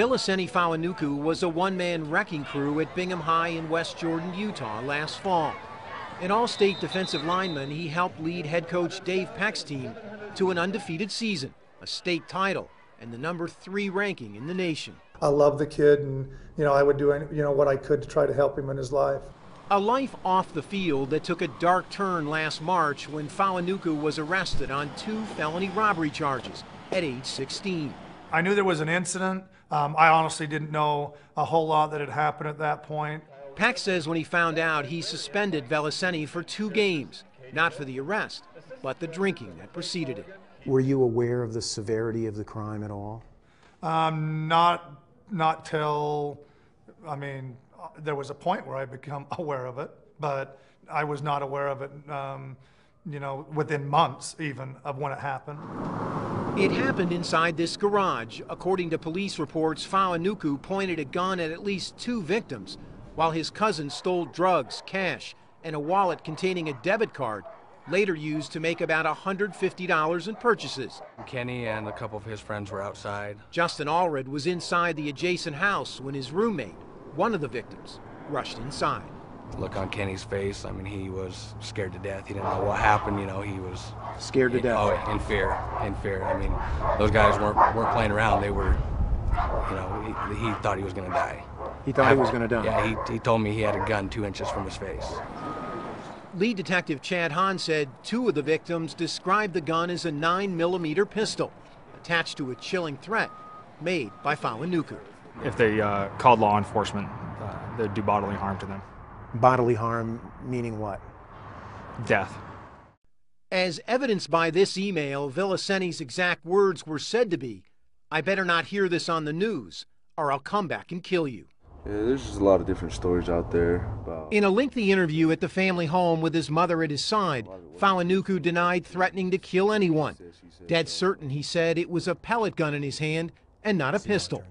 Viliseni Fauonuku was a one-man wrecking crew at Bingham High in West Jordan, Utah last fall. An all-state defensive lineman, he helped lead head coach Dave Peck's team to an undefeated season, a state title, and the #3 ranking in the nation. I love the kid, and I would do what I could to try to help him in his life. A life off the field that took a dark turn last March when Fauonuku was arrested on 2 felony robbery charges at age 16. I knew there was an incident. I honestly didn't know a whole lot that had happened at that point. Peck says when he found out, he suspended Viliseni for 2 games, not for the arrest, but the drinking that preceded it. Were you aware of the severity of the crime at all? Not till, there was a point where I became aware of it, but I was not aware of it, within months even of when it happened. It happened inside this garage. According to police reports, Fauonuku pointed a gun at least 2 victims, while his cousin stole drugs, cash, and a wallet containing a debit card, later used to make about $150 in purchases. Kenny and a couple of his friends were outside. Justin Allred was inside the adjacent house when his roommate, one of the victims, rushed inside. Look on Kenny's face, he was scared to death. He didn't know what happened, he was Scared to death? Oh, in fear. Those guys weren't playing around. They were, he thought he was going to die. He thought he was going to die? Yeah, he told me he had a gun 2 inches from his face. Lead Detective Chad Hahn said 2 of the victims described the gun as a 9mm pistol, attached to a chilling threat made by Fauonuku. If they called law enforcement, they'd do bodily harm to them. Bodily harm meaning what? Death. As evidenced by this email, Viliseni's exact words were said to be, "I better not hear this on the news, or I'll come back and kill you." Yeah, there's just a lot of different stories out there about... In a lengthy interview at the family home with his mother at his side, Fauonuku denied threatening to kill anyone. Dead certain, he said, it was a pellet gun in his hand and not a pistol.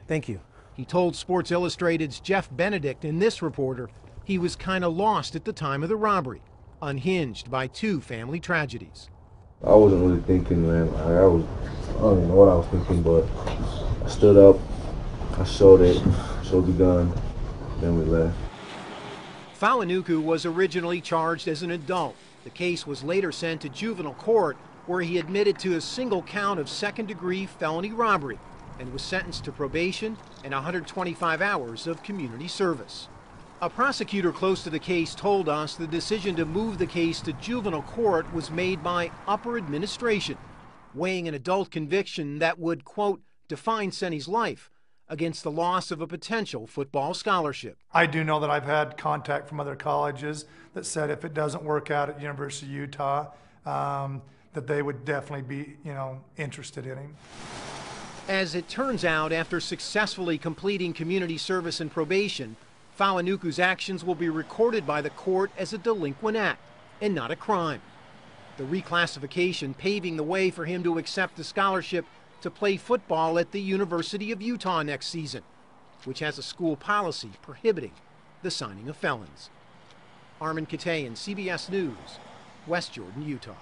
Thank you. He told Sports Illustrated's Jeff Benedict and this reporter he was kind of lost at the time of the robbery, unhinged by 2 family tragedies. I wasn't really thinking, man. I don't even know what I was thinking, but I stood up, I showed the gun, then we left. Fauonuku was originally charged as an adult. The case was later sent to juvenile court, where he admitted to a single count of 2nd-degree felony robbery and was sentenced to probation and 125 hours of community service. A prosecutor close to the case told us the decision to move the case to juvenile court was made by upper administration, weighing an adult conviction that would, quote, define Seni's life against the loss of a potential football scholarship. I do know that I've had contact from other colleges that said if it doesn't work out at University of Utah, that they would definitely be, interested in him. As it turns out, after successfully completing community service and probation, Fauonuku's actions will be recorded by the court as a delinquent act and not a crime. The reclassification paving the way for him to accept a scholarship to play football at the University of Utah next season, which has a school policy prohibiting the signing of felons. Armin Katayan, CBS News, West Jordan, Utah.